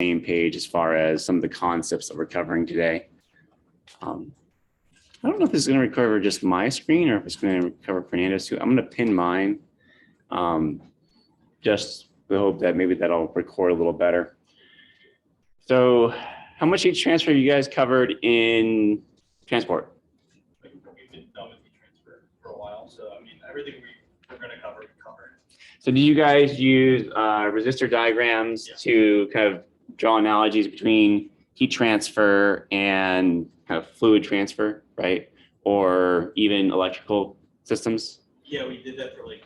same page as far as some of the concepts that we're covering today. I don't know if this is going to recover just my screen or if it's going to cover Fernando's too. I'm going to pin mine just with the hope that maybe that'll record a little better. So how much heat transfer you guys covered in transport? We've been done with heat transfer for a while. So, I mean, everything we're going to cover, we covered. So do you guys use resistor diagrams to kind of draw analogies between heat transfer and kind of fluid transfer, right? Or even electrical systems? Yeah, we did that for like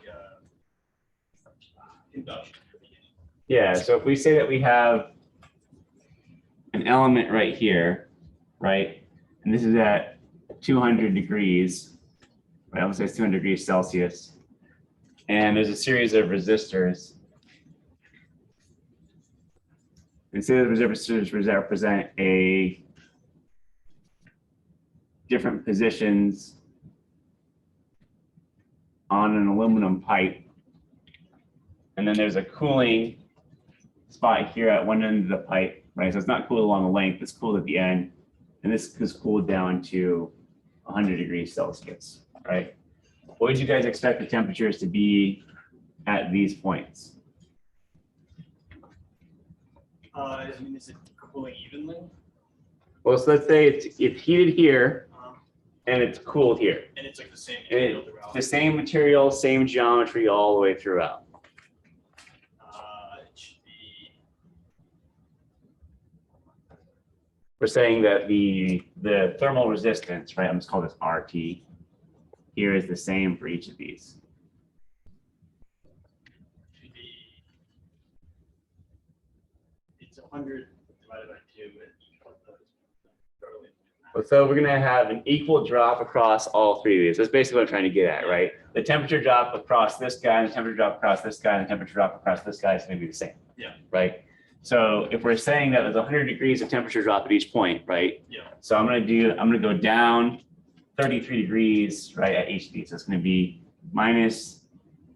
conduction. Yeah, so if we say that we have an element right here, right? And this is at 200 degrees, right? I'll say it's 200 degrees Celsius. And there's a series of resistors. And say the resistors represent a different positions on an aluminum pipe. And then there's a cooling spot here at one end of the pipe, right? So it's not cooled along the length, it's cooled at the end. And this is cooled down to 100 degrees Celsius, right? What would you guys expect the temperatures to be at these points? I mean, is it cooling evenly? Well, so let's say it's heated here and it's cooled here. And it's like the same material It's throughout. the same material, same geometry all the way throughout. It should be. We're saying that the thermal resistance, right? I'm just calling this RT. Here is the same for each of these. Should be. It's 100 divided by 2 at each one of those. So we're going to have an equal drop across all three of these. That's basically what I'm trying to get at, right? The temperature drop across this guy, and the temperature drop across this guy, and the temperature drop across this guy is going to be the same. Yeah. Right. So if we're saying that there's 100 degrees of temperature drop at each point, right? Yeah. So I'm going to go down 33 degrees, right, at each of these. So it's going to be minus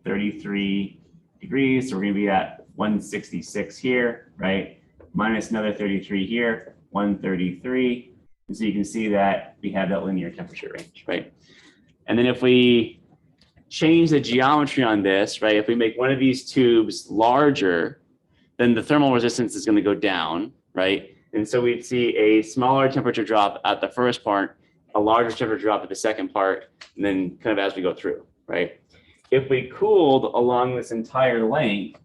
33 degrees. So we're going to be at 166 here, right? Minus another 33 here, 133. And so you can see that we have that linear temperature range, right? And then if we change the geometry on this, right, if we make one of these tubes larger, then the thermal resistance is going to go down, right? And so we'd see a smaller temperature drop at the first part, a larger temperature drop at the second part, and then kind of as we go through, right? If we cooled along this entire length,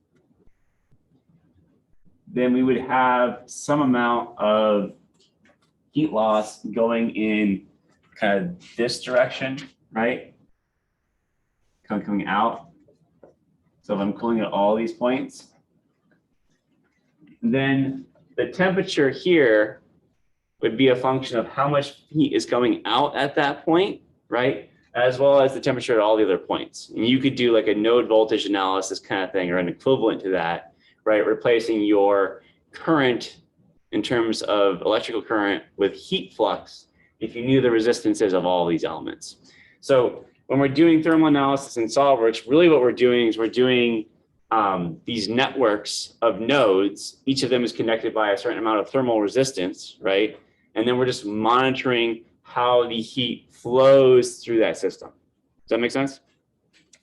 then we would have some amount of heat loss going in kind of this direction, right? Coming out. So if I'm cooling at all these points, then the temperature here would be a function of how much heat is coming out at that point, right? As well as the temperature at all the other points. And you could do like a node voltage analysis kind of thing or an equivalent to that, right? Replacing your current in terms of electrical current with heat flux if you knew the resistances of all these elements. So when we're doing thermal analysis in SolidWorks, really what we're doing is we're doing these networks of nodes. Each of them is connected by a certain amount of thermal resistance, right? And then we're just monitoring how the heat flows through that system. Does that make sense?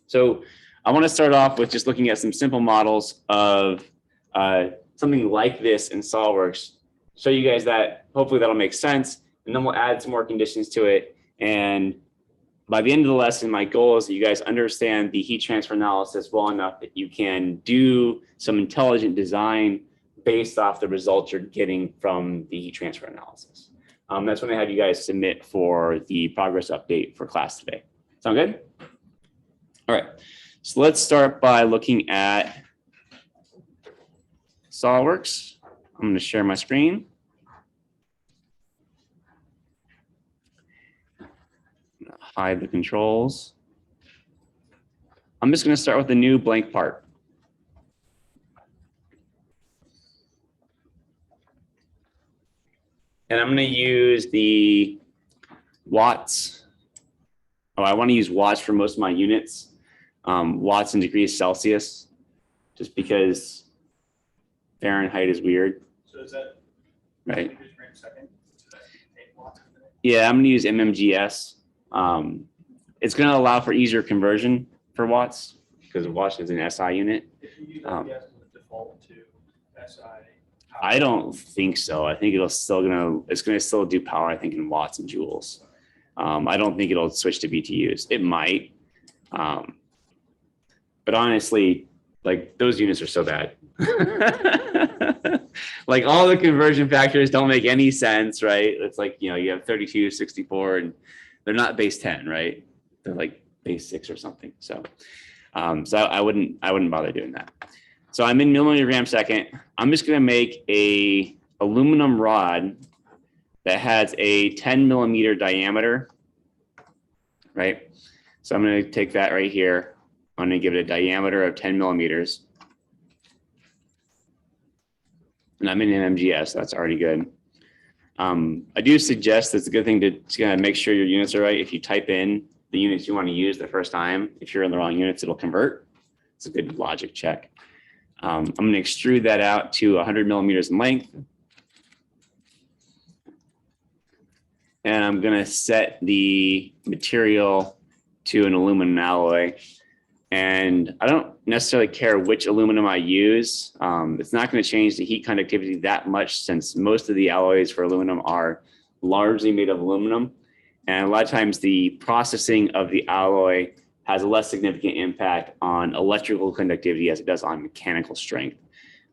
So I want to start off with just looking at some simple models of something like this in SolidWorks, show you guys that, hopefully that'll make sense, and then we'll add some more conditions to it. And by the end of the lesson, my goal is that you guys understand the heat transfer analysis well enough that you can do some intelligent design based off the results you're getting from the heat transfer analysis. That's when I have you guys submit for the progress update for class today. Sound good? All right, so let's start by looking at SolidWorks. I'm going to share my screen. Hide the controls. I'm just going to start with a new blank part. And I'm going to use the watts. Oh, I want to use watts for most of my units, watts in degrees Celsius, just because Fahrenheit is weird. So So is that right? gram second? Is that 8 watts per minute? Yeah, I'm gonna use MMGS. It's gonna allow for easier conversion for watts because watts is an SI unit. If you use Um, MPS, will it default to SI? I don't think so. I think it's gonna still do power, I think, in watts and joules. I don't think it'll switch to BTUs. It might. But honestly, like those units are so bad. Like all the conversion factors don't make any sense, right? It's like, you know, you have 32, 64, and they're not base 10, right? They're like base 6 or something. So, I wouldn't bother doing that. So I'm in millimeter gram second. I'm just gonna make a aluminum rod that has a 10 millimeter diameter, right? So I'm gonna take that right here. I'm gonna give it a diameter of 10 millimeters. And I'm in MMGS, so that's already good. I do suggest it's a good thing to make sure your units are right. If you type in the units you want to use the first time, if you're in the wrong units, it'll convert. It's a good logic check. I'm going to extrude that out to 100 millimeters in length. And I'm going to set the material to an aluminum alloy. And I don't necessarily care which aluminum I use. It's not going to change the heat conductivity that much since most of the alloys for aluminum are largely made of aluminum. And a lot of times the processing of the alloy has a less significant impact on electrical conductivity as it does on mechanical strength.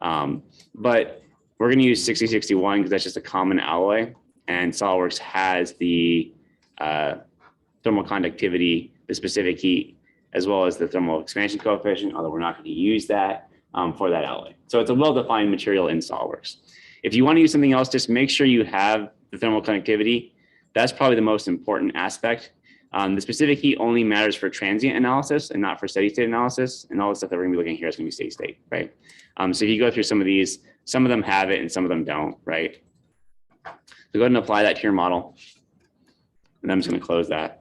But we're going to use 6061 because that's just a common alloy. And SolidWorks has the thermal conductivity, the specific heat, as well as the thermal expansion coefficient, although we're not going to use that for that alloy. So it's a well-defined material in SolidWorks. If you want to use something else, just make sure you have the thermal conductivity. That's probably the most important aspect. The specific heat only matters for transient analysis and not for steady state analysis. And all the stuff that we're going to be looking at here is going to be steady state, right? So if you go through some of these, some of them have it and some of them don't, right? So go ahead and apply that to your model. And I'm just going to close that.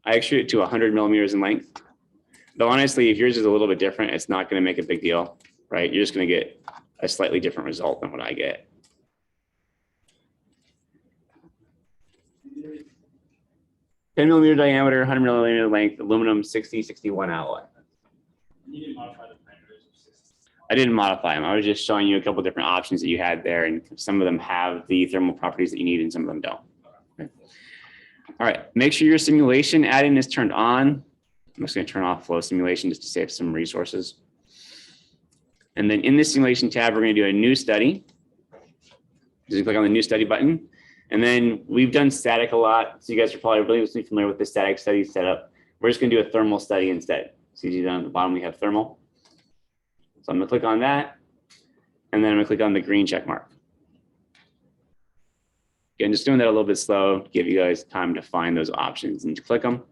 I extrude it to 100 millimeters in length. Though honestly, if yours is a little bit different, it's not going to make a big deal, right? You're just going to get a slightly different result than what I get. $10 millimeter diameter, 100 millimeter length, aluminum 6061 alloy. You didn't modify the parameters. I didn't modify them. I was just showing you a couple different options that you had there, and some of them have the thermal properties that you need, and some of them don't. Okay. All right, make sure your simulation add-in is turned on. I'm just going to turn off flow simulation just to save some resources. And then in this simulation tab, we're going to do a new study. Just click on the new study button. And then we've done static a lot. So you guys are probably really familiar with the static study setup. We're just going to do a thermal study instead. So you see down at the bottom, we have thermal. So I'm going to click on that. And then I'm going to click on the green check mark. Again, just doing that a little bit slow to give you guys time to find those options and to click them.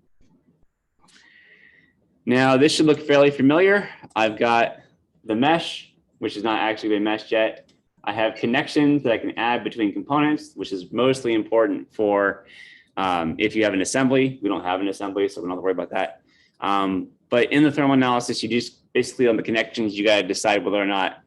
Now, this should look fairly familiar. I've got the mesh, which is not actually been meshed yet. I have connections that I can add between components, which is mostly important for if you have an assembly. We don't have an assembly, so we don't have to worry about that. But in the thermal analysis, you just basically on the connections, you got to decide whether or not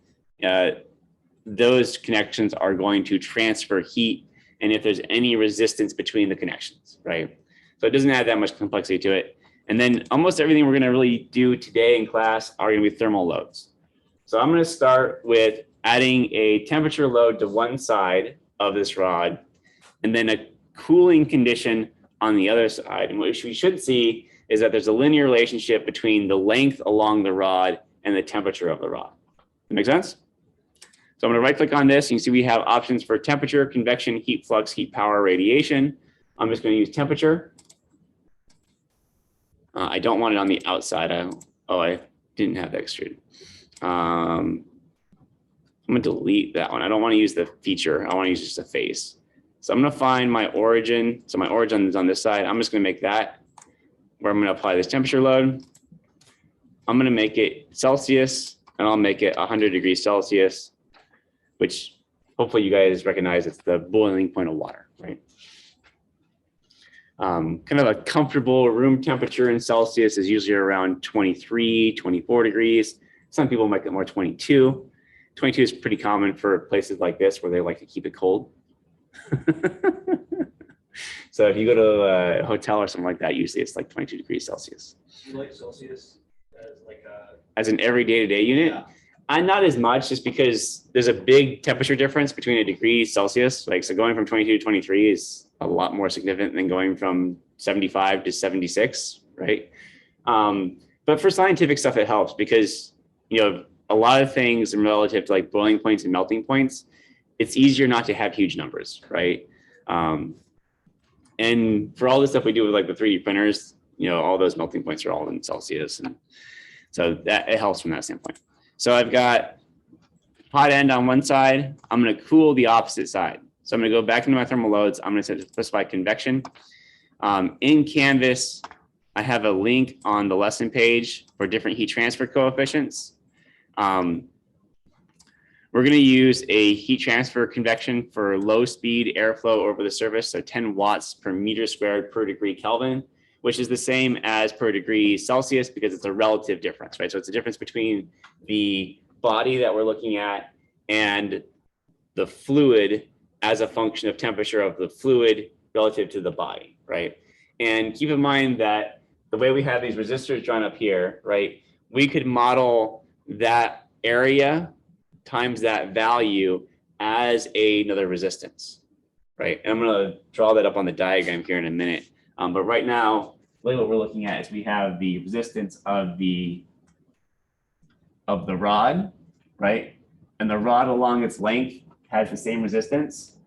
those connections are going to transfer heat and if there's any resistance between the connections, right? So it doesn't add that much complexity to it. And then almost everything we're going to really do today in class are going to be thermal loads. So I'm going to start with adding a temperature load to one side of this rod and then a cooling condition on the other side. And what we should see is that there's a linear relationship between the length along the rod and the temperature of the rod. That make sense? So I'm going to right click on this. You can see we have options for temperature, convection, heat flux, heat power, radiation. I'm just going to use temperature. I don't want it on the outside. I didn't have that extruded. I'm going to delete that one. I don't want to use the feature. I want to use just a face. So I'm going to find my origin. So my origin is on this side. I'm just going to make that where I'm going to apply this temperature load. I'm going to make it Celsius, and I'll make it 100 degrees Celsius, which hopefully you guys recognize it's the boiling point of water, right? Kind of a comfortable room temperature in Celsius is usually around 23, 24 degrees. Some people might get more 22. 22 is pretty common for places like this where they like to keep it cold. So if you go to a hotel or something like that, usually it's like 22 degrees Celsius. Do you like Celsius as like a? As an every day-to-day unit? Yeah. I'm not as much, just because there's a big temperature difference between a degree Celsius. Like, so going from 22 to 23 is a lot more significant than going from 75 to 76, right? But for scientific stuff, it helps because, you know, a lot of things in relative to like boiling points and melting points, it's easier not to have huge numbers, right? And for all the stuff we do with like the 3D printers, you know, all those melting points are all in Celsius. And so that it helps from that standpoint. So I've got hot end on one side. I'm going to cool the opposite side. So I'm going to go back into my thermal loads. I'm going to specify convection. In Canvas, I have a link on the lesson page for different heat transfer coefficients. We're going to use a heat transfer convection for low speed airflow over the surface. So 10 watts per meter squared per degree Kelvin, which is the same as per degree Celsius because it's a relative difference, right? So it's a difference between the body that we're looking at and the fluid as a function of temperature of the fluid relative to the body, right? And keep in mind that the way we have these resistors drawn up here, right? We could model that area times that value as another resistance, right? And I'm gonna draw that up on the diagram here in a minute. But right now, what we're looking at is we have the resistance of the rod, right? And the rod along its length has the same resistance.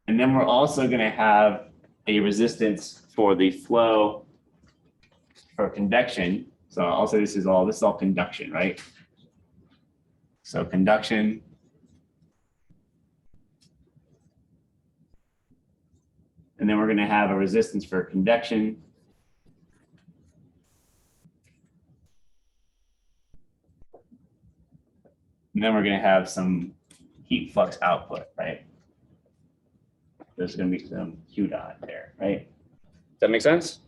And then we're also gonna have a resistance for the flow for convection. So also this is all conduction, right? So conduction. And then we're going to have a resistance for convection. And then we're going to have some heat flux output, right? There's going to be some Q dot there, right? Does that make sense?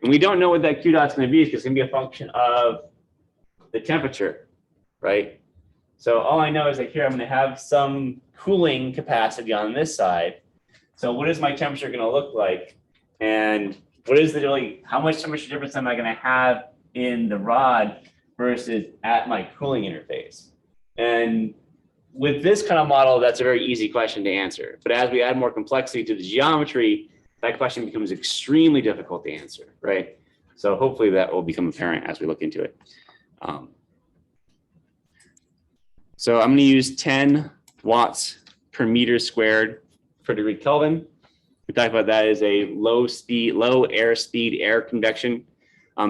And we don't know what that Q dot is going to be because it's going to be a function of the temperature, right? So all I know is that here I'm going to have some cooling capacity on this side. So what is my temperature going to look like? And what is how much temperature difference am I going to have in the rod versus at my cooling interface? And with this kind of model, that's a very easy question to answer. But as we add more complexity to the geometry, that question becomes extremely difficult to answer, right? So hopefully that will become apparent as we look into it. So I'm going to use 10 watts per meter squared per degree Kelvin. We talked about that as a low airspeed air convection.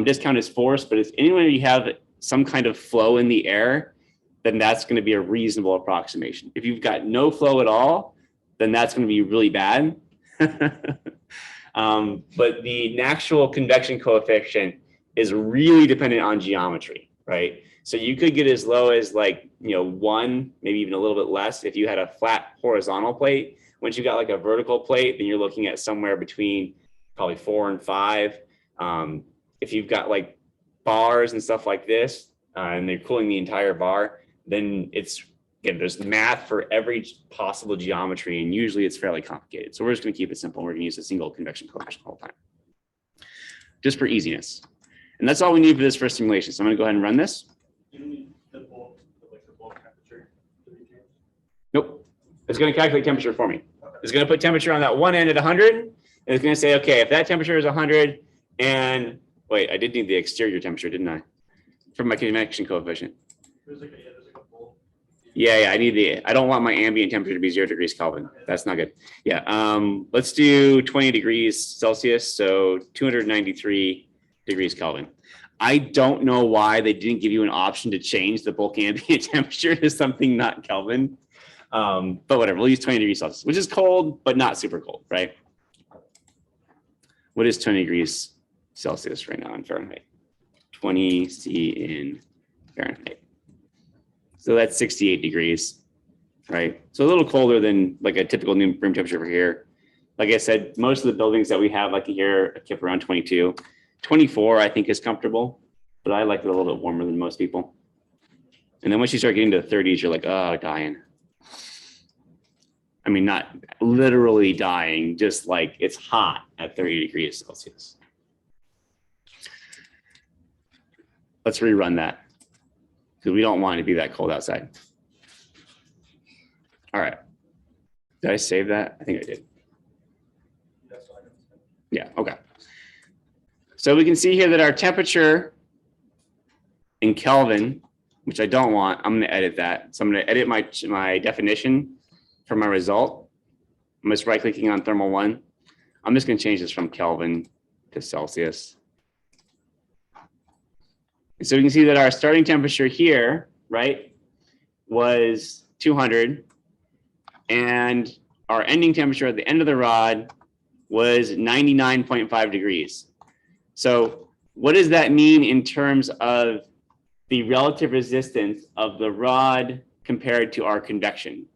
Discount is force, but if anywhere you have some kind of flow in the air, then that's going to be a reasonable approximation. If you've got no flow at all, then that's going to be really bad. But the actual convection coefficient is really dependent on geometry, right? So you could get as low as like, 1, maybe even a little bit less if you had a flat horizontal plate. Once you got like a vertical plate, then you're looking at somewhere between probably 4 and 5. If you've got like bars and stuff like this, and they're cooling the entire bar, then there's math for every possible geometry, and usually it's fairly complicated. So we're just going to keep it simple. We're going to use a single convection coefficient the whole time, just for easiness. And that's all we need for this first simulation. So I'm going to go ahead and run this. You don't need the bulk temperature to be changed? Nope. It's going to calculate temperature for me. It's going to put temperature on that one end at 100. And it's going to say, okay, if that temperature is 100 and wait, I did need the exterior temperature, didn't I? For my convection coefficient. There's like a bulk. Yeah, I don't want my ambient temperature to be 0 degrees Kelvin. That's not good. Yeah, let's do 20 degrees Celsius. So 293 degrees Kelvin. I don't know why they didn't give you an option to change the bulk ambient temperature to something not Kelvin. But whatever, we'll use 20 degrees Celsius, which is cold, but not super cold, right? What is 20 degrees Celsius right now in Fahrenheit? 20 C in Fahrenheit. So that's 68 degrees, right? So a little colder than like a typical room temperature over here. Like I said, most of the buildings that we have like here keep around 22. 24, I think, is comfortable, but I like it a little bit warmer than most people. And then once you start getting to the 30s, you're like, oh, dying. I mean, not literally dying, just like it's hot at 30 degrees Celsius. Let's rerun that because we don't want it to be that cold outside. All right. Did I save that? I think I did. Yeah, okay. So we can see here that our temperature in Kelvin, which I don't want, I'm going to edit that. So I'm going to edit my definition for my result. I'm just right clicking on thermal one. I'm just going to change this from Kelvin to Celsius. And so we can see that our starting temperature here, right, was 200. And our ending temperature at the end of the rod was 99.5 degrees. So what does that mean in terms of the relative resistance of the rod compared to our convection?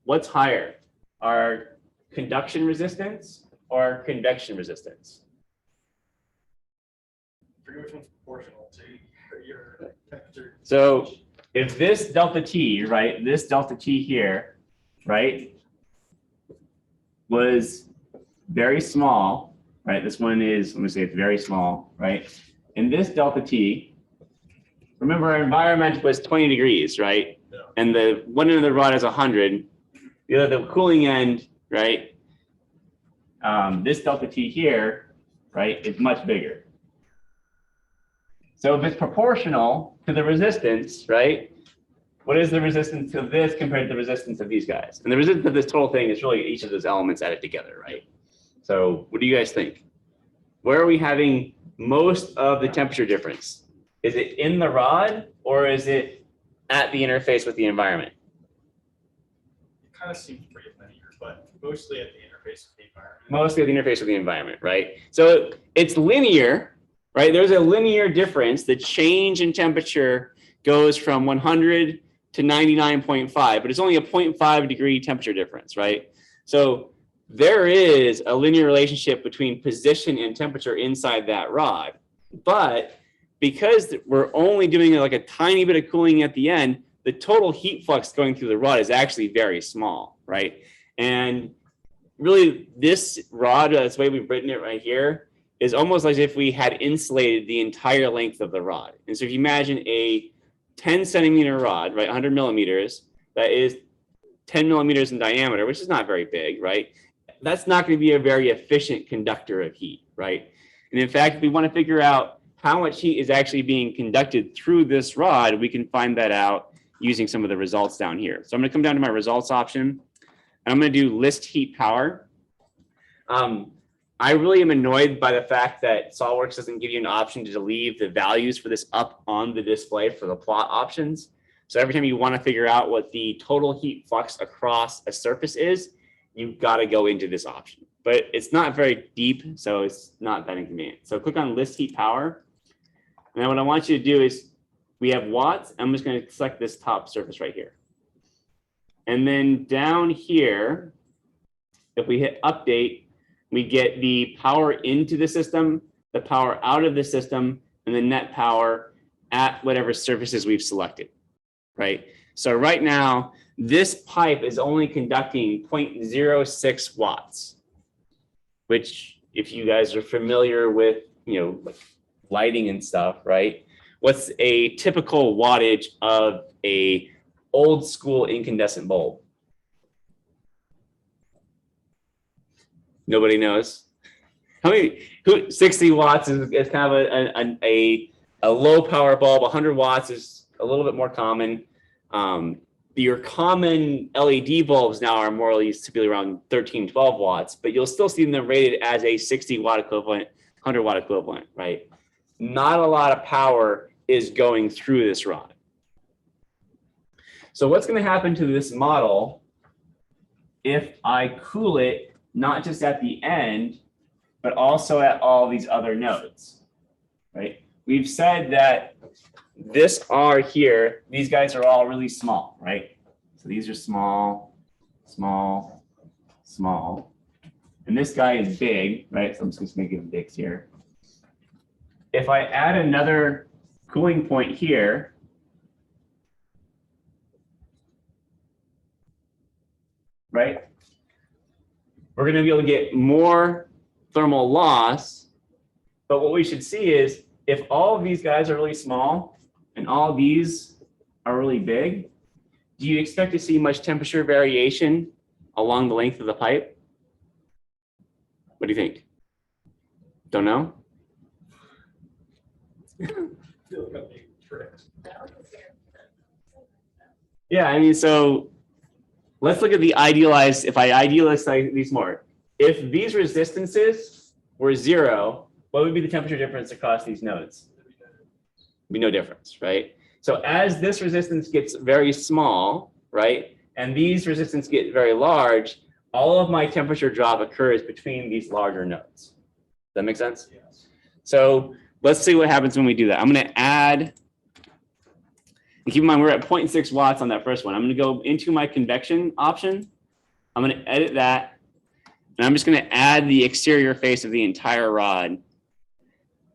What's higher, our conduction resistance or convection resistance? I forget which one's proportional to your temperature. So if this delta T, right, this delta T here, right, was very small, right? This one is, let me say it's very small, right? And this delta T, remember our environment was 20 degrees, right? Yeah. And the one end of the rod is 100. The cooling end, right? This delta T here, right, is much bigger. So if it's proportional to the resistance, right? What is the resistance of this compared to the resistance of these guys? And the resistance of this total thing is really each of those elements added together, right? So what do you guys think? Where are we having most of the temperature difference? Is it in the rod or is it at the interface with the environment? It kind of seems pretty linear, but mostly at the interface with the environment. Mostly at the interface with the environment, right? So it's linear, right? There's a linear difference. The change in temperature goes from 100 to 99.5, but it's only a 0.5 degree temperature difference, right? So there is a linear relationship between position and temperature inside that rod. But because we're only doing like a tiny bit of cooling at the end, the total heat flux going through the rod is actually very small, right? And really this rod, that's the way we've written it right here, is almost as if we had insulated the entire length of the rod. And so if you imagine a 10 centimeter rod, right, 100 millimeters, that is 10 millimeters in diameter, which is not very big, right? That's not going to be a very efficient conductor of heat, right? And in fact, if we want to figure out how much heat is actually being conducted through this rod, we can find that out using some of the results down here. So I'm going to come down to my results option, and I'm going to do list heat power. I really am annoyed by the fact that SolidWorks doesn't give you an option to leave the values for this up on the display for the plot options. So every time you want to figure out what the total heat flux across a surface is, you've got to go into this option. But it's not very deep, so it's not that inconvenient. So click on list heat power. And then what I want you to do is, we have watts. I'm just going to select this top surface right here. And then down here, if we hit update, we get the power into the system, the power out of the system, and the net power at whatever surfaces we've selected, right? So right now, this pipe is only conducting 0.06 watts, which if you guys are familiar with, like lighting and stuff, right? What's a typical wattage of a old school incandescent bulb? Nobody knows. How many? 60 watts is kind of a low power bulb. 100 watts is a little bit more common. Your common LED bulbs now are more or less typically around 13, 12 watts, but you'll still see them rated as a 60 watt equivalent, 100 watt equivalent, right? Not a lot of power is going through this rod. So what's going to happen to this model if I cool it not just at the end, but also at all these other nodes, right? We've said that this R here, these guys are all really small, right? So these are small, small, small. And this guy is big, right? So I'm just making it big here. If I add another cooling point here, right? We're going to be able to get more thermal loss. But what we should see is if all of these guys are really small and all of these are really big, do you expect to see much temperature variation along the length of the pipe? What do you think? Don't know? Feel like I'm being tricked. Yeah, I mean, so let's look at the idealized, if I idealize these more. If these resistances were 0, what would be the temperature difference across these nodes? Be no difference, right? So as this resistance gets very small, right, and these resistance get very large, all of my temperature drop occurs between these larger nodes. Does that make sense? Yes. So let's see what happens when we do that. I'm going to add, and keep in mind we're at 0.6 watts on that first one. I'm going to go into my convection option. I'm going to edit that, and I'm just going to add the exterior face of the entire rod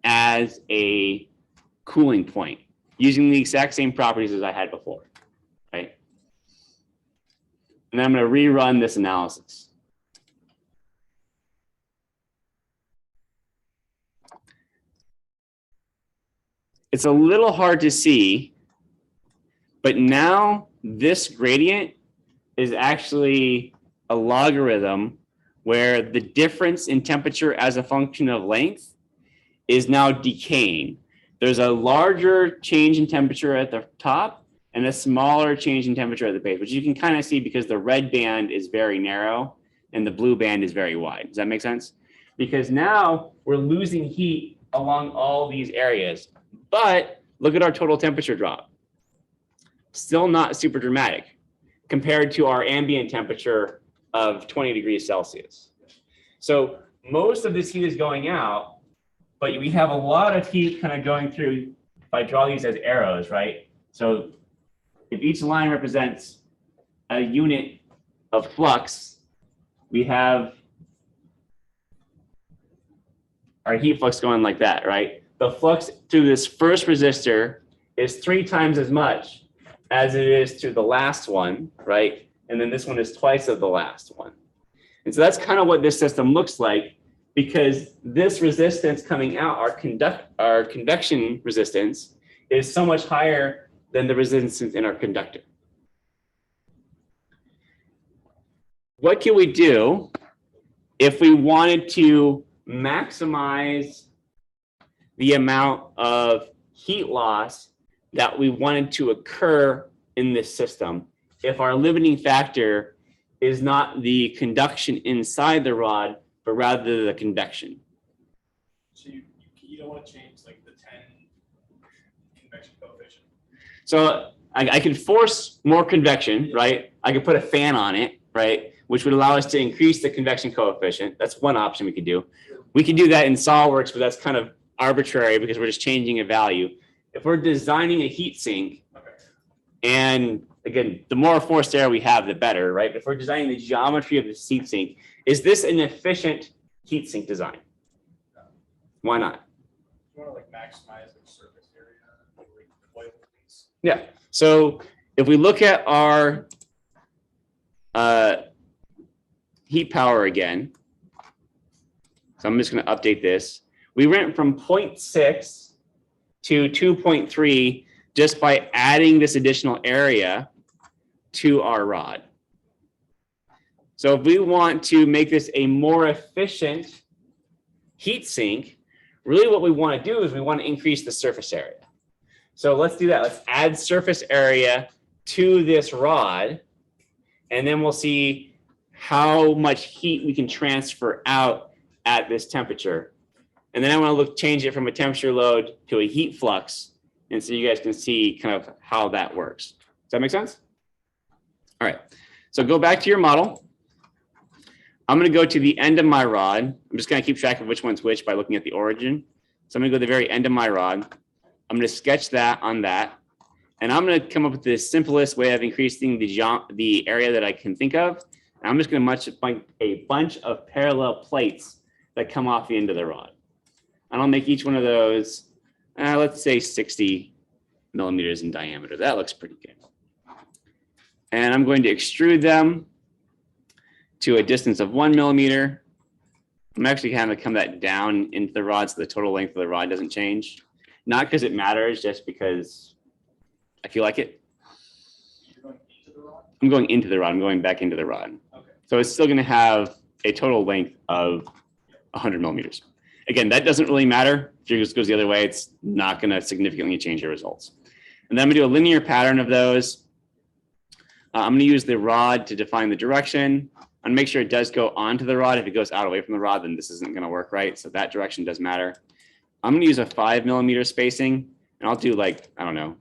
as a cooling point using the exact same properties as I had before, right? And then I'm going to rerun this analysis. It's a little hard to see, but now this gradient is actually a logarithm where the difference in temperature as a function of length is now decaying. There's a larger change in temperature at the top and a smaller change in temperature at the base, which you can kind of see because the red band is very narrow and the blue band is very wide. Does that make sense? Because now we're losing heat along all these areas, but look at our total temperature drop. Still not super dramatic compared to our ambient temperature of 20 degrees Celsius. So most of this heat is going out, but we have a lot of heat kind of going through. If I draw these as arrows, right? So if each line represents a unit of flux, we have our heat flux going like that, right? The flux through this first resistor is 3 times as much as it is to the last one, right? And then this one is twice of the last one. And so that's kind of what this system looks like, because this resistance coming out, our convection resistance, is so much higher than the resistance in our conductor. What can we do if we wanted to maximize the amount of heat loss that we wanted to occur in this system if our limiting factor is not the conduction inside the rod, but rather the convection? So you don't want to change like the 10 convection coefficient. So I could force more convection, right? I could put a fan on it, right? Which would allow us to increase the convection coefficient. That's one option we could do. We can do that in SolidWorks, but that's kind of arbitrary because we're just changing a value. If we're designing a heat sink, and again, the more forced air we have, the better, right? But if we're designing the geometry of the heat sink, is this an efficient heat sink design? No. Why not? You want to like maximize the surface area, like the oil piece. Yeah. So if we look at our heat power again, so I'm just going to update this. We went from 0.6 to 2.3 just by adding this additional area to our rod. So if we want to make this a more efficient heat sink, really what we want to do is we want to increase the surface area. So let's do that. Let's add surface area to this rod, and then we'll see how much heat we can transfer out at this temperature. And then I want to change it from a temperature load to a heat flux. And so you guys can see kind of how that works. Does that make sense? All right. So go back to your model. I'm going to go to the end of my rod. I'm just going to keep track of which one's which by looking at the origin. So I'm going to go to the very end of my rod. I'm going to sketch that on that. And I'm going to come up with the simplest way of increasing the area that I can think of. And I'm just going to match a bunch of parallel plates that come off the end of the rod. And I'll make each one of those, let's say 60 millimeters in diameter. That looks pretty good. And I'm going to extrude them. to a distance of 1 millimeter. I'm actually kind of come that down into the rod so the total length of the rod doesn't change. Not because it matters, just because I feel like it. You're going into the rod? I'm going into the rod. I'm going back into the rod. Okay. So it's still going to have a total length of 100 millimeters. Again, that doesn't really matter. If it just goes the other way, it's not going to significantly change your results. And then I'm going to do a linear pattern of those. I'm going to use the rod to define the direction. I'm going to make sure it does go onto the rod. If it goes out away from the rod, then this isn't going to work right. So that direction does matter. I'm going to use a 5 millimeter spacing, and I'll do like, I don't know,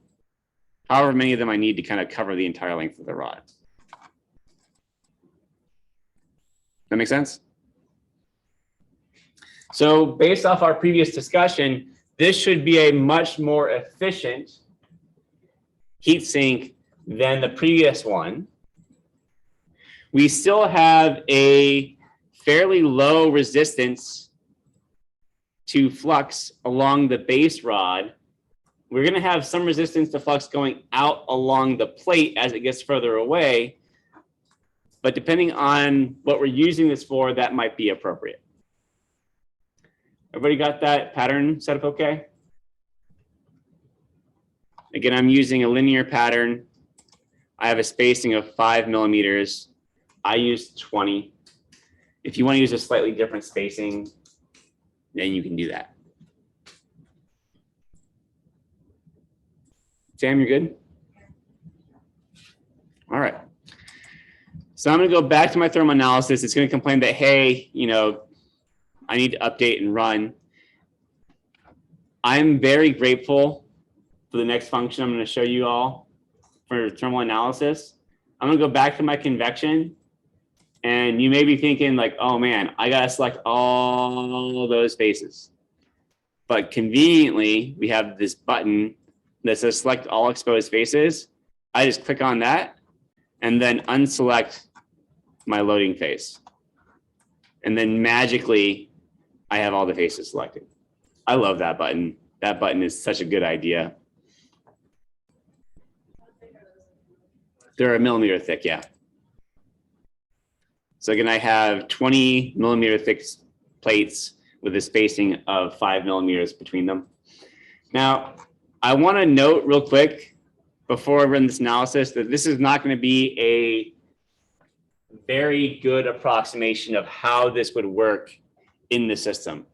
however many of them I need to kind of cover the entire length of the rod. That make sense? So based off our previous discussion, this should be a much more efficient heat sink than the previous one. We still have a fairly low resistance to flux along the base rod. We're going to have some resistance to flux going out along the plate as it gets further away. But depending on what we're using this for, that might be appropriate. Everybody got that pattern set up okay? Again, I'm using a linear pattern. I have a spacing of 5 millimeters. I use 20. If you want to use a slightly different spacing, then you can do that. Sam, you're good? All right. So I'm going to go back to my thermal analysis. It's going to complain that, hey, you know, I need to update and run. I'm very grateful for the next function I'm going to show you all for thermal analysis. I'm going to go back to my convection. And you may be thinking like, oh man, I got to select all those faces. But conveniently, we have this button that says select all exposed faces. I just click on that and then unselect my loading face. And then magically, I have all the faces selected. I love that button. That button is such a good idea. They're a millimeter thick, yeah. So again, I have 20 millimeter thick plates with a spacing of 5 millimeters between them. Now, I want to note real quick before I run this analysis that this is not going to be a very good approximation of how this would work in the system.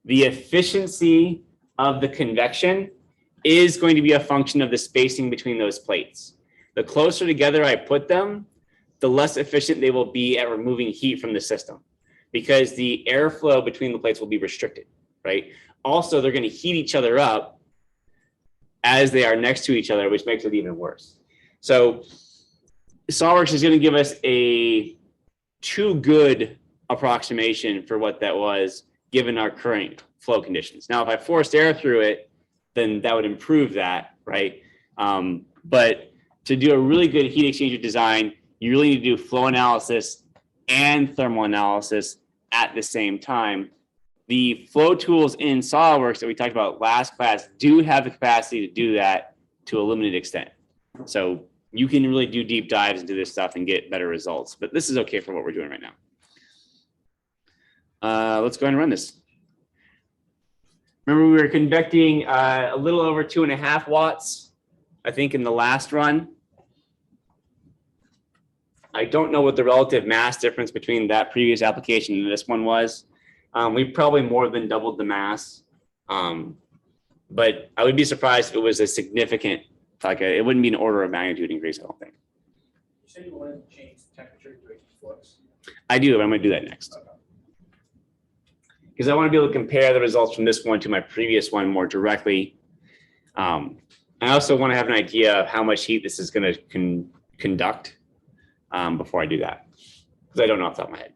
The efficiency of the convection is going to be a function of the spacing between those plates. The closer together I put them, the less efficient they will be at removing heat from the system because the airflow between the plates will be restricted, right? Also, they're going to heat each other up as they are next to each other, which makes it even worse. So SolidWorks is going to give us a too good approximation for what that was given our current flow conditions. Now, if I forced air through it, then that would improve that, right? But to do a really good heat exchanger design, you really need to do flow analysis and thermal analysis at the same time. The flow tools in SolidWorks that we talked about last class do have the capacity to do that to a limited extent. So you can really do deep dives into this stuff and get better results, but this is okay for what we're doing right now. Let's go ahead and run this. Remember, we were convecting a little over 2.5 watts, I think, in the last run. I don't know what the relative mass difference between that previous application and this one was. We probably more than doubled the mass, but I would be surprised if it was a significant, it wouldn't be an order of magnitude increase, I don't think. You said you wanted to change the temperature to a flux. I do, but I'm going to do that next. Okay. Because I want to be able to compare the results from this one to my previous one more directly. I also want to have an idea of how much heat this is going to conduct before I do that, because I don't know off the top of my head.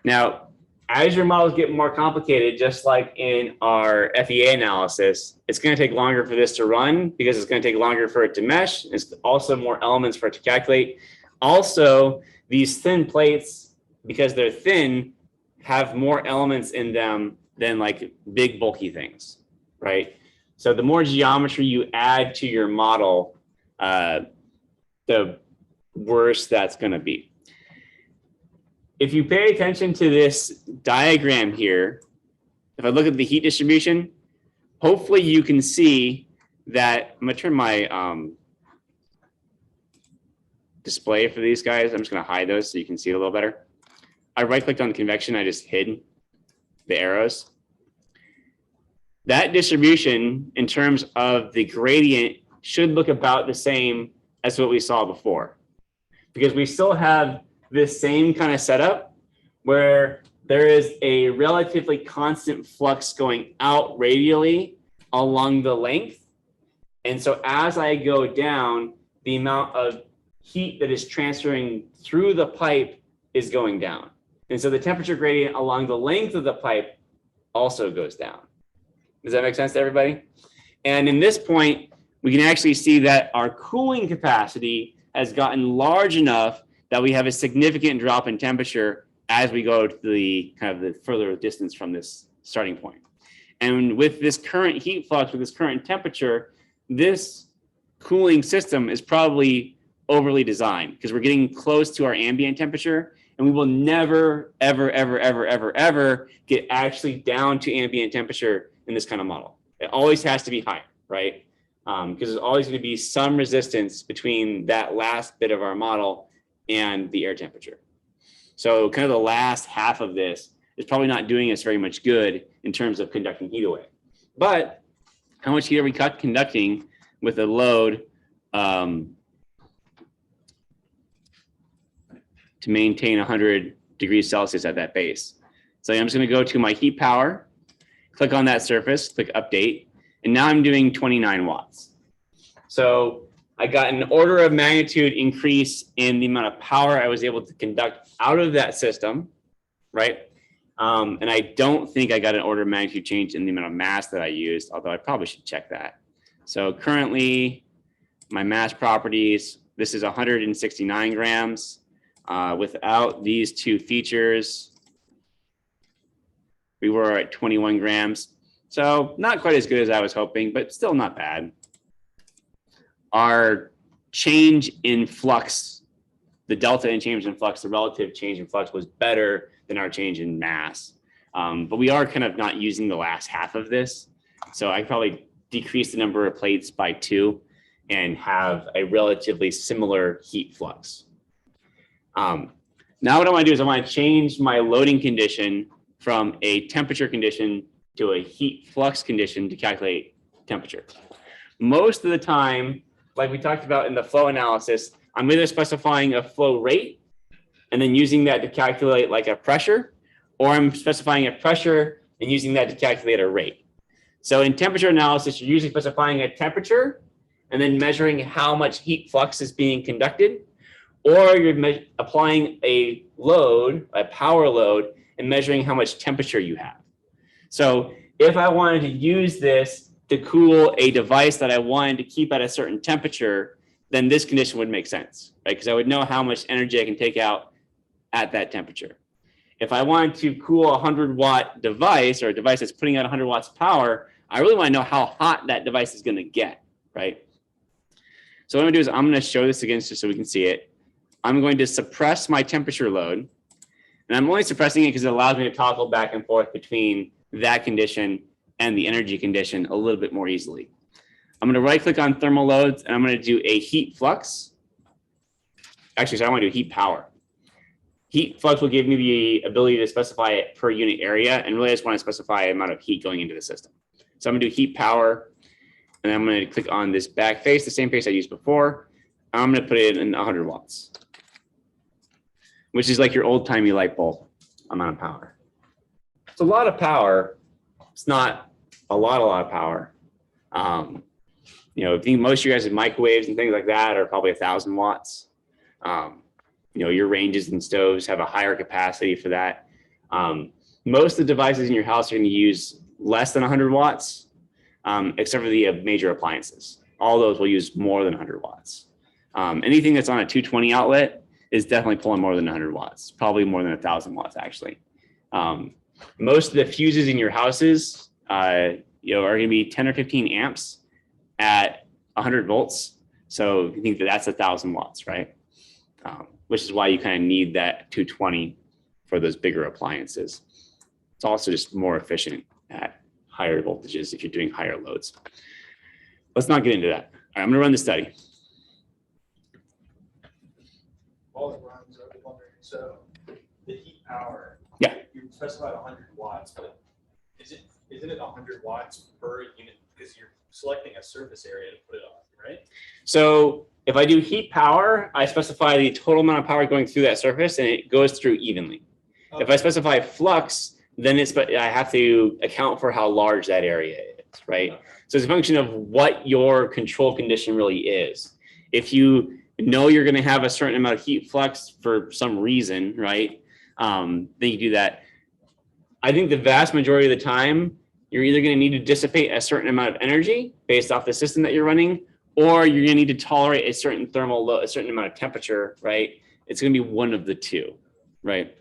Now, as your models get more complicated, just like in our FEA analysis, it's going to take longer for this to run because it's going to take longer for it to mesh. It's also more elements for it to calculate. Also, these thin plates, because they're thin, have more elements in them than like big bulky things, right? So the more geometry you add to your model, the worse that's going to be. if you pay attention to this diagram here, if I look at the heat distribution, hopefully you can see that. I'm going to turn my display for these guys. I'm just going to hide those so you can see it a little better. I right-clicked on the convection. I just hid the arrows. That distribution in terms of the gradient should look about the same as what we saw before, because we still have this same kind of setup where there is a relatively constant flux going out radially along the length. And so as I go down, the amount of heat that is transferring through the pipe is going down. And so the temperature gradient along the length of the pipe also goes down. Does that make sense to everybody? And in this point, we can actually see that our cooling capacity has gotten large enough that we have a significant drop in temperature as we go to the kind of the further distance from this starting point. And with this current heat flux, with this current temperature, this cooling system is probably overly designed because we're getting close to our ambient temperature, and we will never, ever, ever, ever, ever, ever get actually down to ambient temperature in this kind of model. It always has to be higher, right? Because there's always going to be some resistance between that last bit of our model and the air temperature. So kind of the last half of this is probably not doing us very much good in terms of conducting heat away. But how much heat are we conducting with a load to maintain 100 degrees Celsius at that base? So I'm just going to go to my heat power, click on that surface, click update, and now I'm doing 29 watts. So I got an order of magnitude increase in the amount of power I was able to conduct out of that system, right? And I don't think I got an order of magnitude change in the amount of mass that I used, although I probably should check that. So currently, my mass properties, this is 169 grams. Without these two features, we were at 21 grams. So not quite as good as I was hoping, but still not bad. Our change in flux, the delta in change in flux, the relative change in flux was better than our change in mass. But we are kind of not using the last half of this. So I probably decrease the number of plates by 2 and have a relatively similar heat flux. Now what I want to do is I want to change my loading condition from a temperature condition to a heat flux condition to calculate temperature. Most of the time, like we talked about in the flow analysis, I'm either specifying a flow rate and then using that to calculate like a pressure, or I'm specifying a pressure and using that to calculate a rate. So in temperature analysis, you're usually specifying a temperature and then measuring how much heat flux is being conducted, or you're applying a load, a power load, and measuring how much temperature you have. So if I wanted to use this to cool a device that I wanted to keep at a certain temperature, then this condition would make sense, right? Because I would know how much energy I can take out at that temperature. If I wanted to cool a 100-watt device, or a device that's putting out 100 watts of power, I really want to know how hot that device is going to get, right? So what I'm going to do is I'm going to show this again just so we can see it. I'm going to suppress my temperature load. And I'm only suppressing it because it allows me to toggle back and forth between that condition and the energy condition a little bit more easily. I'm going to right click on thermal loads and I'm going to do a heat flux. Actually, so I want to do heat power. Heat flux will give me the ability to specify it per unit area, and really I just want to specify the amount of heat going into the system. So I'm going to do heat power, and I'm going to click on this back face, the same face I used before. I'm going to put it in 100 watts, which is like your old-timey light bulb amount of power. It's a lot of power. It's not a lot of power. You know, I think most of you guys' microwaves and things like that are probably 1,000 watts. You know, your ranges and stoves have a higher capacity for that. Most of the devices in your house are going to use less than 100 watts, except for the major appliances. All those will use more than 100 watts. Anything that's on a 220 outlet is definitely pulling more than 100 watts, probably more than 1,000 watts actually. Most of the fuses in your houses, you know, are going to be 10 or 15 amps at 100 volts. So you think that that's 1,000 watts, right? Which is why you kind of need that 220 for those bigger appliances. It's also just more efficient at higher voltages if you're doing higher loads. Let's not get into that. All right, I'm gonna run the study. While it runs, I was wondering, so the heat power. Yeah. You specified 100 watts, but isn't it 100 watts per unit? Because you're selecting a surface area to put it on, right? So if I do heat power, I specify the total amount of power going through that surface and it goes through evenly. Okay. If I specify flux, then I have to account for how large that area is, right? Okay. So it's a function of what your control condition really is. If you know you're going to have a certain amount of heat flux for some reason, right? Then you do that. I think the vast majority of the time, you're either going to need to dissipate a certain amount of energy based off the system that you're running, or you're going to need to tolerate a certain thermal load, a certain amount of temperature, right? It's going to be one of the two, right?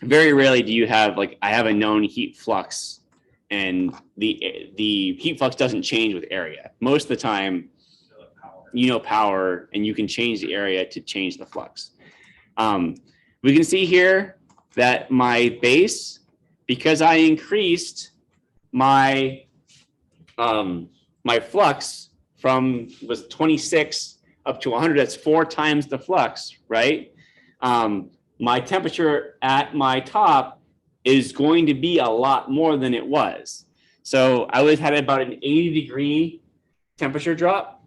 Very rarely do you have, like, I have a known heat flux and the heat flux doesn't change with area. Most of the time, you know power and you can change the area to change the flux. We can see here that my base, because I increased my my flux was 26 up to 100, that's 4 times the flux, right? My temperature at my top is going to be a lot more than it was. So I always had about an 80-degree temperature drop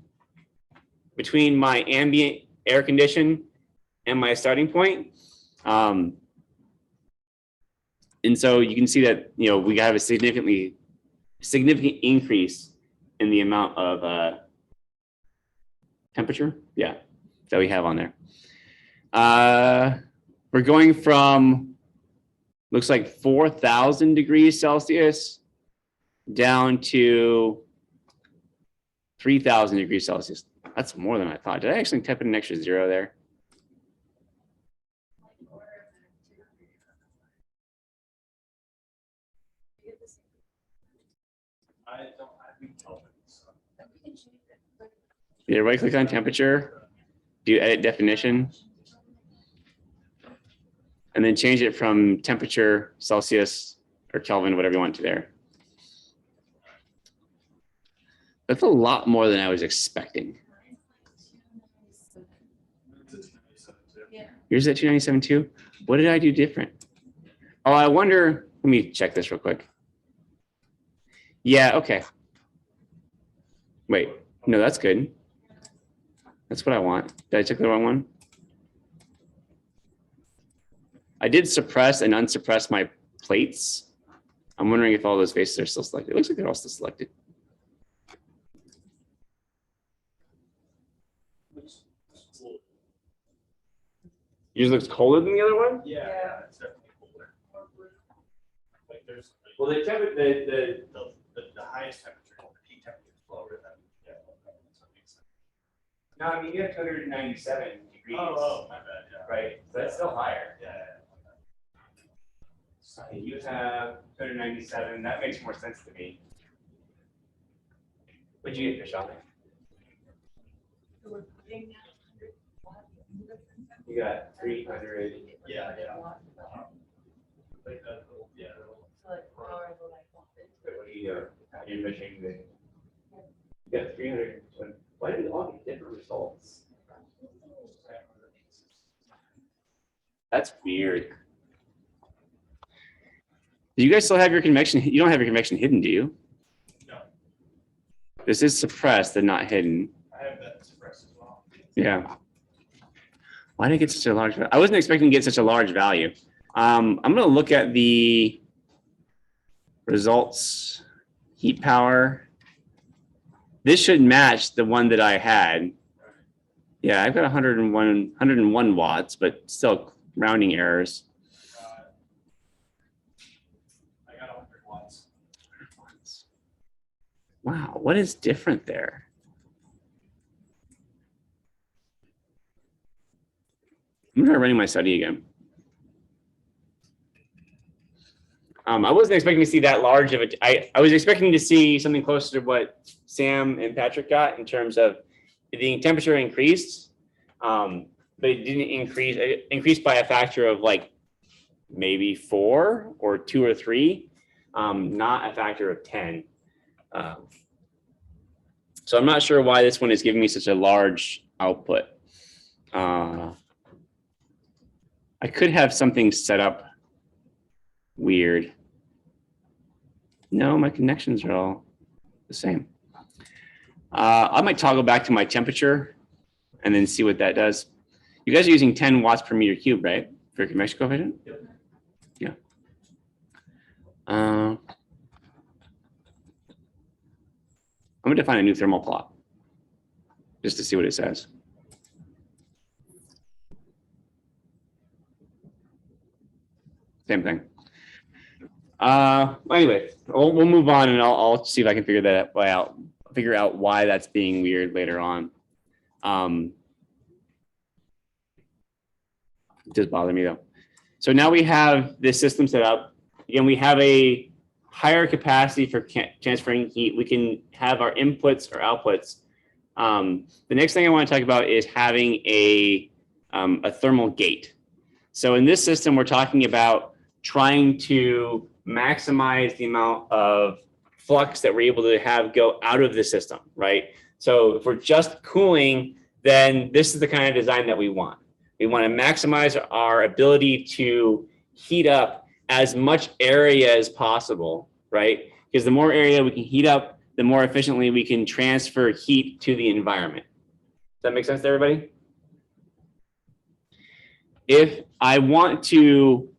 between my ambient air condition and my starting point. And so you can see that, you know, we have a significant increase in the amount of temperature, yeah, that we have on there. We're going from, looks like 4,000 degrees Celsius down to 3,000 degrees Celsius. That's more than I thought. Did I actually type in an extra 0 there? I don't have Kelvin, so. Yeah, right click on temperature, do edit definition, and then change it from temperature, Celsius, or Kelvin, whatever you want to there. That's a lot more than I was expecting. Yours at 297 too? What did I do different? Oh, I wonder, let me check this real quick. Yeah, okay. Wait, no, that's good. That's what I want. Did I check the wrong one? I did suppress and unsuppress my plates. I'm wondering if all those faces are still selected. It looks like they're all still selected. Yours looks colder than the other one? Yeah, it's definitely colder. Like there's. Well, the highest temperature, the peak temperature is lower than. Yeah. So it makes sense. no, I mean you have 297 degrees. Oh, my bad. Yeah. Right, so that's still higher. Yeah. So you have 297. That makes more sense to me. What'd you get, Michelle? You got 300. Yeah. Yeah. What do you do? You're measuring the. You got 300. Why did they all get different results? That's weird. Do you guys still have your convection? You don't have your convection hidden, do you? No. This is suppressed and not hidden. I have that suppressed as well. Yeah. Why did I get such a large value? I wasn't expecting to get such a large value. I'm going to look at the results, heat power. This should match the one that I had. Yeah, I've got 101 watts, but still rounding errors. I got 100 watts. Wow, what is different there? I'm gonna try running my study again. I wasn't expecting to see that large of a. I was expecting to see something closer to what Sam and Patrick got in terms of the temperature increased. but it didn't increase. It increased by a factor of like maybe 4 or 2 or 3, not a factor of 10. So I'm not sure why this one is giving me such a large output. I could have something set up weird. No, my connections are all the same. I might toggle back to my temperature and then see what that does. You guys are using 10 watts per meter cubed, right? For your convection coefficient? Yep. Yeah. I'm going to define a new thermal plot just to see what it says. Same thing. Anyway, we'll move on, and I'll see if I can figure that out. Figure out why that's being weird later on. It does bother me though. So now we have this system set up. Again, we have a higher capacity for transferring heat. We can have our inputs or outputs. The next thing I want to talk about is having a thermal gate. So in this system, we're talking about trying to maximize the amount of flux that we're able to have go out of the system, right? So if we're just cooling, then this is the kind of design that we want. We want to maximize our ability to heat up as much area as possible, right? Because the more area we can heat up, the more efficiently we can transfer heat to the environment. Does that make sense to everybody? If I want to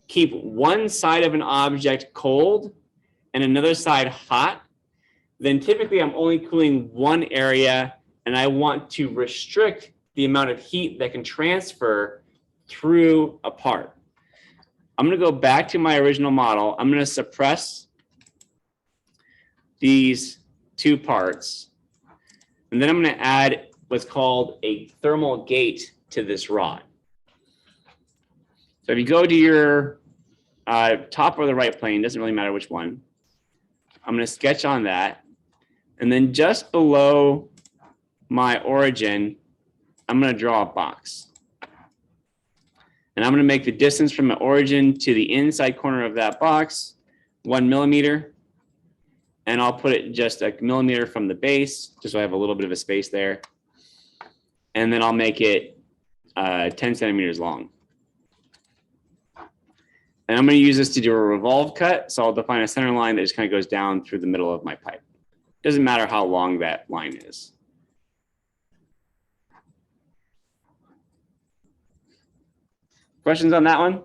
keep one side of an object cold and another side hot, then typically I'm only cooling one area, and I want to restrict the amount of heat that can transfer through a part. I'm going to go back to my original model. I'm going to suppress these two parts, and then I'm going to add what's called a thermal gate to this rod. So if you go to your top or the right plane, doesn't really matter which one, I'm going to sketch on that. And then just below my origin, I'm going to draw a box. And I'm going to make the distance from the origin to the inside corner of that box 1 millimeter. And I'll put it just a millimeter from the base, just so I have a little bit of a space there. And then I'll make it 10 centimeters long. And I'm going to use this to do a revolve cut. So I'll define a center line that just kind of goes down through the middle of my pipe. Doesn't matter how long that line is. Questions on that one?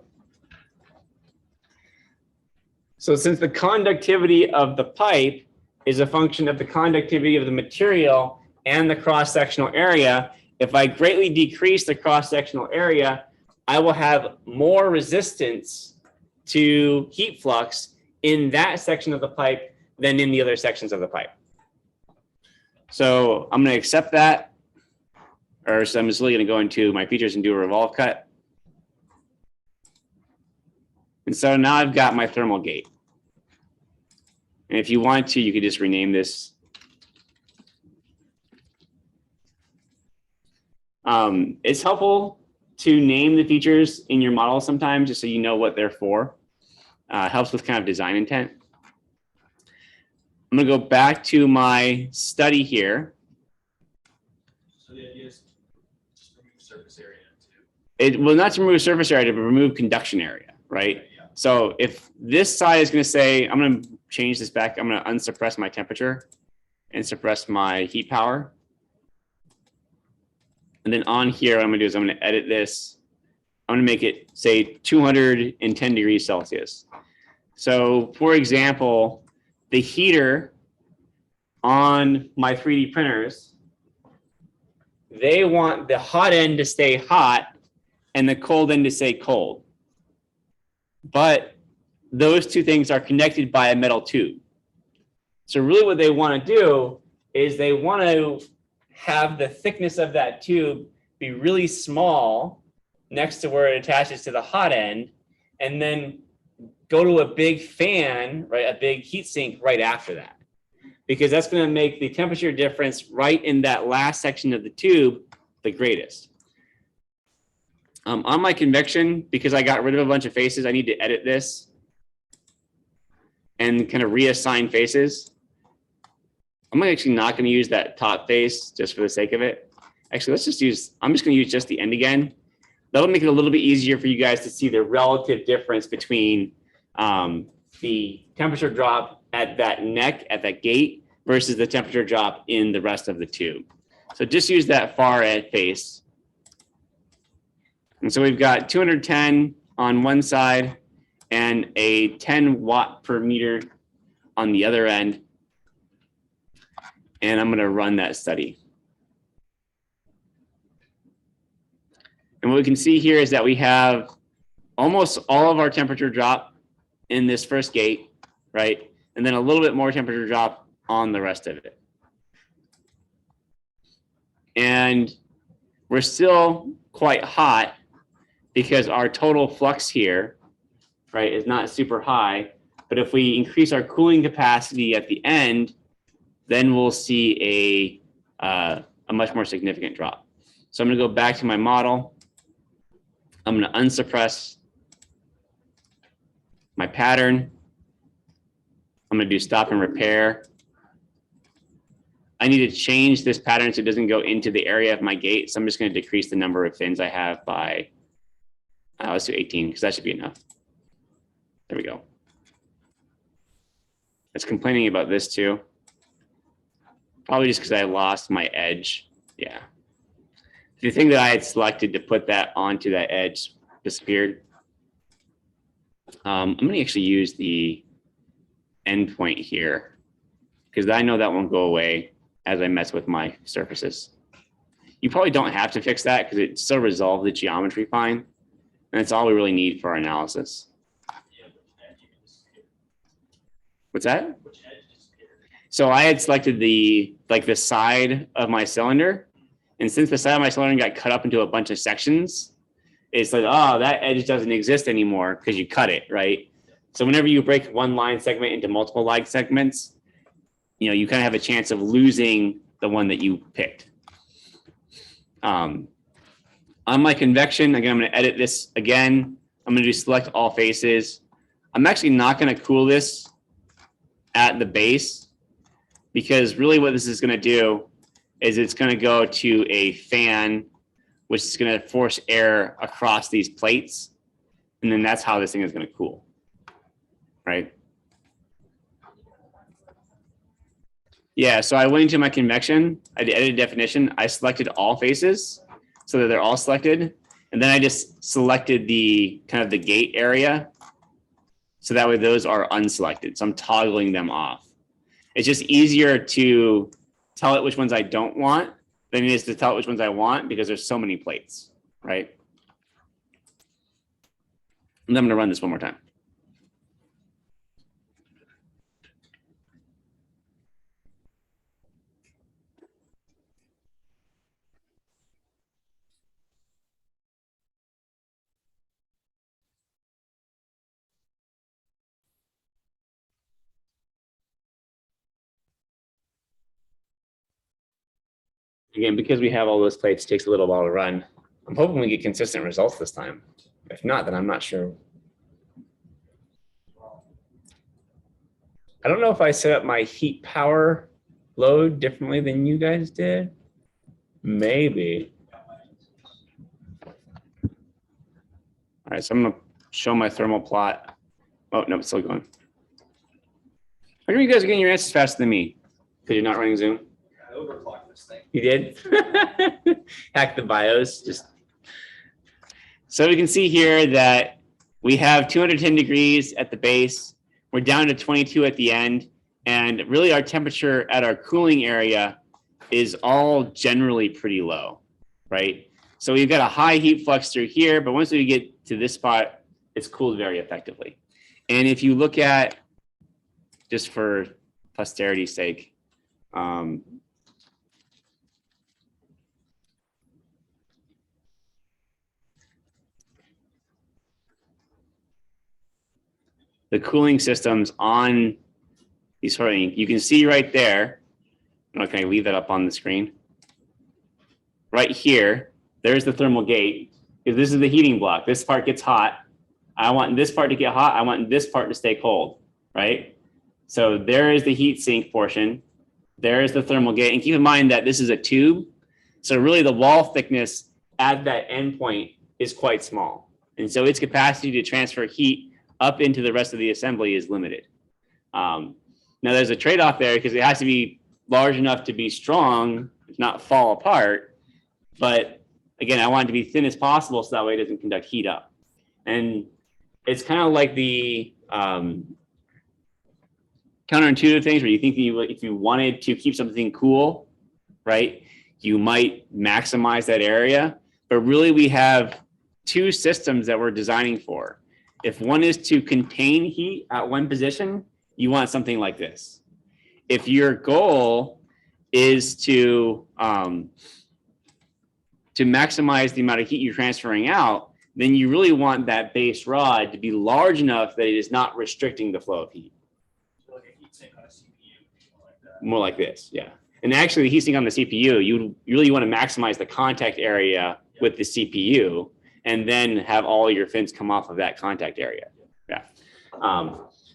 So since the conductivity of the pipe is a function of the conductivity of the material and the cross-sectional area, if I greatly decrease the cross-sectional area, I will have more resistance to heat flux in that section of the pipe than in the other sections of the pipe. So I'm going to accept that, or so I'm just really going to go into my features and do a revolve cut. And so now I've got my thermal gate. And if you want to, you could just rename this. It's helpful to name the features in your model sometimes, just so you know what they're for. Helps with kind of design intent. I'm going to go back to my study here. So the idea is just remove surface area too. It will not to remove surface area, but remove conduction area, right? Okay, yeah. So if this side is going to say, I'm going to change this back. I'm going to unsuppress my temperature and suppress my heat power. And then on here, what I'm going to do is I'm going to edit this. I'm going to make it say 210 degrees Celsius. So for example, the heater on my 3D printers, they want the hot end to stay hot and the cold end to stay cold. But those two things are connected by a metal tube. So really what they want to do is they want to have the thickness of that tube be really small next to where it attaches to the hot end, and then go to a big fan, right, a big heat sink right after that. Because that's going to make the temperature difference right in that last section of the tube the greatest. On my convection, because I got rid of a bunch of faces, I need to edit this and kind of reassign faces. I'm actually not going to use that top face just for the sake of it. Actually, I'm just going to use just the end again. That'll make it a little bit easier for you guys to see the relative difference between the temperature drop at that neck, at that gate, versus the temperature drop in the rest of the tube. So just use that far end face. And so we've got 210 on one side and a 10 watt per meter on the other end. And I'm going to run that study. And what we can see here is that we have almost all of our temperature drop in this first gate, right? And then a little bit more temperature drop on the rest of it. And we're still quite hot because our total flux here, right, is not super high. But if we increase our cooling capacity at the end, then we'll see a much more significant drop. So I'm going to go back to my model. I'm going to unsuppress my pattern. I'm going to do stop and repair. I need to change this pattern so it doesn't go into the area of my gate. So I'm just going to decrease the number of fins I have by, let's do 18 because that should be enough. There we go. It's complaining about this too. Probably just because I lost my edge. Yeah. The thing that I had selected to put that onto that edge disappeared. I'm going to actually use the endpoint here because I know that won't go away as I mess with my surfaces. You probably don't have to fix that because it still resolved the geometry fine. And that's all we really need for our analysis. What's that? So I had selected the side of my cylinder. And since the side of my cylinder got cut up into a bunch of sections, it's like, oh, that edge doesn't exist anymore because you cut it, right? So whenever you break one line segment into multiple line segments, you kind of have a chance of losing the one that you picked. On my convection, again, I'm going to edit this again. I'm going to do select all faces. I'm actually not going to cool this at the base because really what this is going to do is it's going to go to a fan, which is going to force air across these plates. And then that's how this thing is going to cool, right? Yeah, so I went into my convection, I did edit definition, I selected all faces so that they're all selected. And then I just selected the kind of the gate area. So that way those are unselected. So I'm toggling them off. It's just easier to tell it which ones I don't want than it is to tell it which ones I want because there's so many plates, right? And I'm going to run this one more time. Again, because we have all those plates, it takes a little while to run. I'm hoping we get consistent results this time. If not, then I'm not sure. I don't know if I set up my heat power load differently than you guys did. Maybe. All right, so I'm going to show my thermal plot. Oh, no, it's still going. How come you guys are getting your answers faster than me? Because you're not running Zoom? I overclocked this thing. You did? Hack the BIOS. So we can see here that we have 210 degrees at the base. We're down to 22 at the end. And really our temperature at our cooling area is all generally pretty low, right? So we've got a high heat flux through here, but once we get to this spot, it's cooled very effectively. And if you look at, just for posterity's sake, the cooling systems on these you can see right there. Can I leave that up on the screen? Right here, there's the thermal gate. Because this is the heating block. This part gets hot. I want this part to get hot. I want this part to stay cold, right? So there is the heat sink portion. There is the thermal gate. And keep in mind that this is a tube. So really the wall thickness at that endpoint is quite small. And so its capacity to transfer heat up into the rest of the assembly is limited. Now there's a trade-off there because it has to be large enough to be strong, not fall apart. But again, I want it to be thin as possible so that way it doesn't conduct heat up. And it's kind of like the counterintuitive things where you think that if you wanted to keep something cool, right, you might maximize that area. But really we have two systems that we're designing for. If one is to contain heat at one position, you want something like this. If your goal is to maximize the amount of heat you're transferring out, then you really want that base rod to be large enough that it is not restricting the flow of heat. So like a heat sink on a CPU, more like that. More like this, yeah. And actually, the heat sink on the CPU, you really want to maximize the contact area with the CPU, and then have all your fins come off of that contact area. Yeah.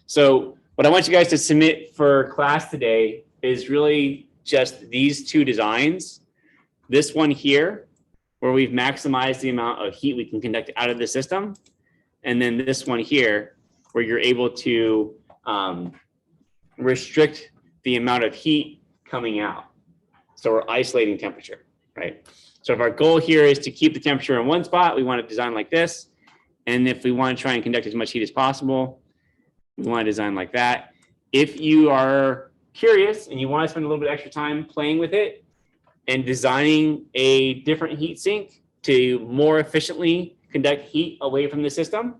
So what I want you guys to submit for class today is really just these two designs. This one here, where we've maximized the amount of heat we can conduct out of the system. And then this one here, where you're able to restrict the amount of heat coming out. So we're isolating temperature, right? So if our goal here is to keep the temperature in one spot, we want to design like this. And if we want to try and conduct as much heat as possible, we want to design like that. If you are curious and you want to spend a little bit extra time playing with it and designing a different heat sink to more efficiently conduct heat away from the system,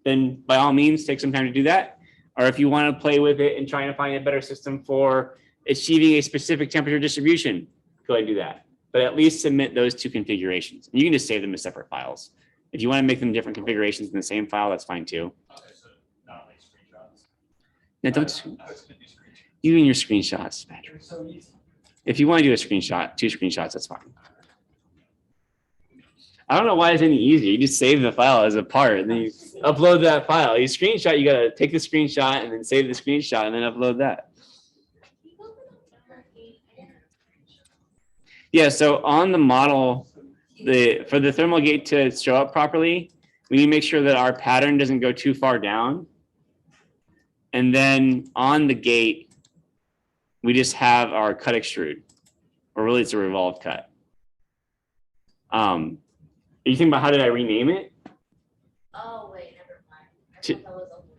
then by all means, take some time to do that. Or if you want to play with it and try to find a better system for achieving a specific temperature distribution, go ahead and do that. But at least submit those two configurations. And you can just save them as separate files. If you want to make them different configurations in the same file, that's fine too. Okay, so not like screenshots. No, don't I was gonna do screenshots. you and your screenshots, Patrick. It's so easy. If you want to do a screenshot, 2 screenshots, that's fine. I don't know why it's any easier. You just save the file as a part and then you upload that file. You screenshot, you got to take the screenshot and then save the screenshot and then upload that. Yeah, so on the model, for the thermal gate to show up properly, we need to make sure that our pattern doesn't go too far down. And then on the gate, we just have our cut extrude, or really it's a revolve cut. Are you thinking about how did I rename it? Oh, wait, never mind. I thought that was open.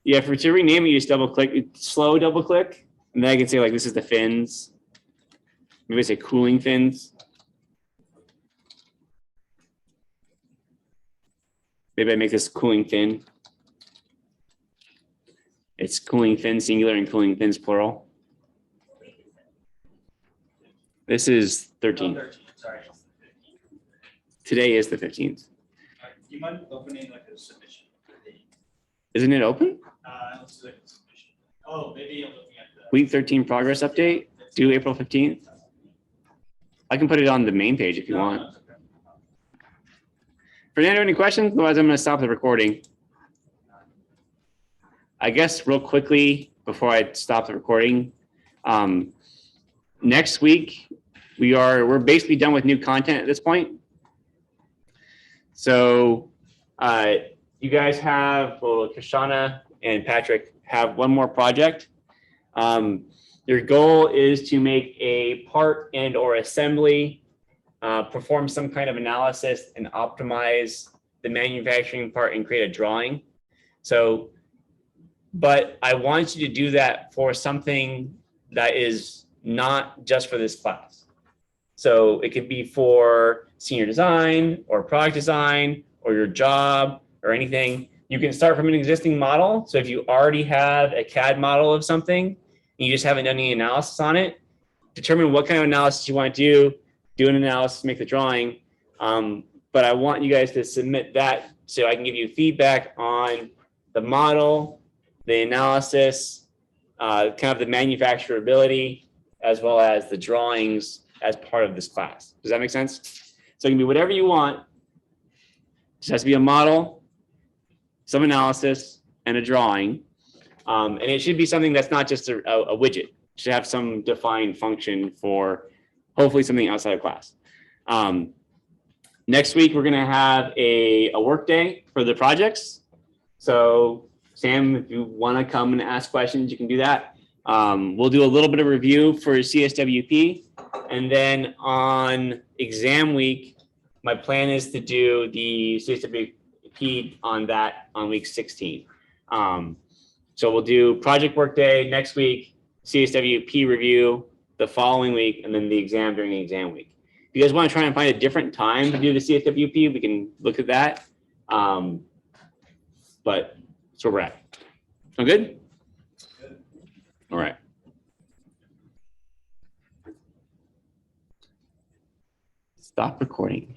Yeah, to rename it, you just double click, slow double click, and then I can say like, this is the fins. Maybe I say cooling fins. Maybe I make this cooling fin. It's cooling fin singular and cooling fins plural. This is 13. 13, sorry. Today is the 15th. Do you mind opening like a submission? Isn't it open? Let's do like a submission. Oh, maybe I'm looking at the. Week 13 progress update, due April 15th. I can put it on the main page if you want. No, it's okay. Fernando, any questions? Otherwise, I'm going to stop the recording. I guess real quickly before I stop the recording, next week we're basically done with new content at this point. So you guys have, well, Kashana and Patrick have one more project. Your goal is to make a part and or assembly, perform some kind of analysis and optimize the manufacturing part and create a drawing. So, but I want you to do that for something that is not just for this class. So it could be for senior design or product design or your job or anything. You can start from an existing model. So if you already have a CAD model of something, and you just haven't done any analysis on it, determine what kind of analysis you want to do an analysis, make the drawing. But I want you guys to submit that so I can give you feedback on the model, the analysis, kind of the manufacturability, as well as the drawings as part of this class. Does that make sense? So it can be whatever you want, Just has to be a model, some analysis, and a drawing. And it should be something that's not just a widget. It should have some defined function for hopefully something outside of class. Next week, we're going to have a work day for the projects. So Sam, if you want to come and ask questions, you can do that. We'll do a little bit of review for CSWP. And then on exam week, my plan is to do the CSWP on week 16. So we'll do project work day next week, CSWP review the following week, and then the exam during the exam week. If you guys want to try and find a different time to do the CSWP, we can look at that. But that's where we're at. Sound good? All right. Stop recording.